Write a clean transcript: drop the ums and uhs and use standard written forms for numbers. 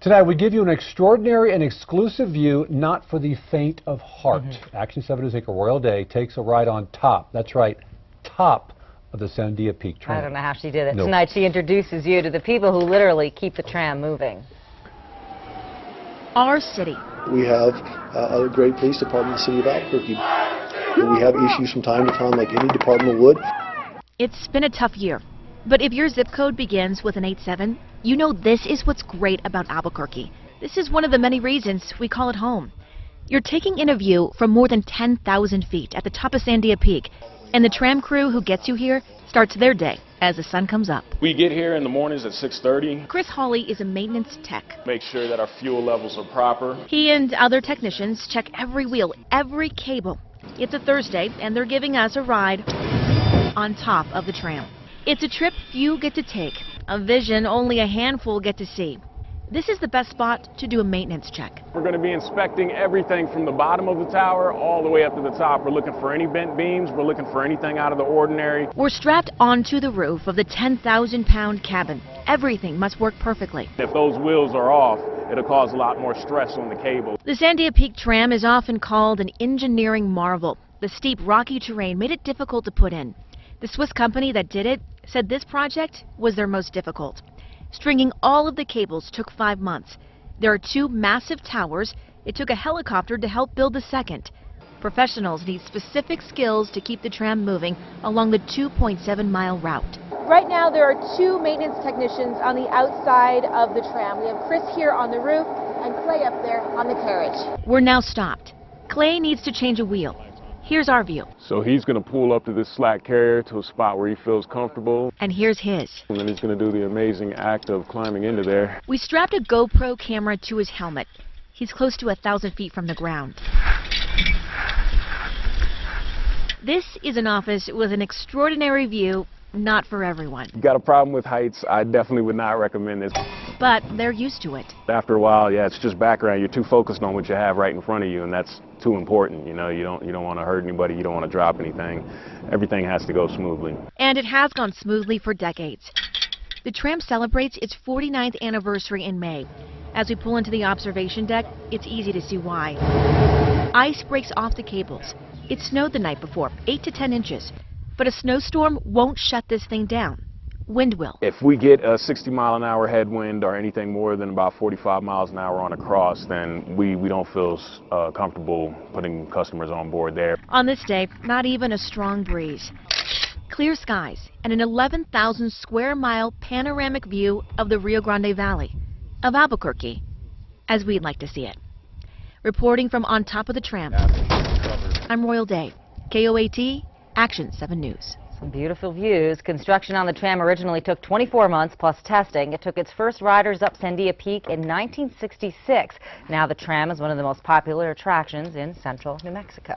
Tonight, we give you an extraordinary and exclusive view, not for the faint of heart. Action 7 News Anchor Royal Day takes a ride on top. That's right, top of the Sandia Peak tram. I don't know how she did it. Nope. Tonight, she introduces you to the people who literally keep the tram moving. Our city. We have a great police department in the city of Albuquerque. We have issues from time to time, like any department would. It's been a tough year, but if your zip code begins with an 87, you know this is what's great about Albuquerque. This is one of the many reasons we call it home. You're taking in a view from more than 10,000 feet at the top of Sandia Peak, and the tram crew who gets you here starts their day as the sun comes up. We get here in the mornings at 6:30. Chris Hawley is a maintenance tech. Make sure that our fuel levels are proper. He and other technicians check every wheel, every cable. It's a Thursday, and they're giving us a ride on top of the tram. It's a trip few get to take, a vision only a handful get to see. This is the best spot to do a maintenance check. We're going to be inspecting everything from the bottom of the tower all the way up to the top. We're looking for any bent beams. We're looking for anything out of the ordinary. We're strapped onto the roof of the 10,000-pound cabin. Everything must work perfectly. If those wheels are off, it'll cause a lot more stress on the cable. The Sandia Peak tram is often called an engineering marvel. The steep, rocky terrain made it difficult to put in. The Swiss company that did it said this project was their most difficult. Stringing all of the cables took 5 months. There are 2 massive towers. It took a helicopter to help build the second. Professionals need specific skills to keep the tram moving along the 2.7-mile route. Right now, there are 2 maintenance technicians on the outside of the tram. We have Chris here on the roof and Clay up there on the carriage. We're now stopped. Clay needs to change a wheel. Here's our view. So he's going to pull up to this slack carrier to a spot where he feels comfortable. And here's his. And then he's going to do the amazing act of climbing into there. We strapped a GoPro camera to his helmet. He's close to 1,000 feet from the ground. This is an office with an extraordinary view, not for everyone. You got a problem with heights, I definitely would not recommend this. But they're used to it. After a while, yeah, it's just background. You're too focused on what you have right in front of you, and that's too important. You know, you don't want to hurt anybody, you don't want to drop anything. Everything has to go smoothly. And it has gone smoothly for decades. The tram celebrates its 49th anniversary in May. As we pull into the observation deck, it's easy to see why. Ice breaks off the cables. It snowed the night before, 8 to 10 inches. But a snowstorm won't shut this thing down. Wind will. If we get a 60-mile-an-hour headwind or anything more than about 45 miles an hour on a cross, then we don't feel comfortable putting customers on board there. On this day, not even a strong breeze. Clear skies and an 11,000 square mile panoramic view of the Rio Grande Valley, of Albuquerque, as we'd like to see it. Reporting from on top of the tram, I'm Royal Day, KOAT, Action 7 News. Some beautiful views. Construction on the tram originally took 24 months plus testing. It took its first riders up Sandia Peak in 1966. Now the tram is one of the most popular attractions in central New Mexico.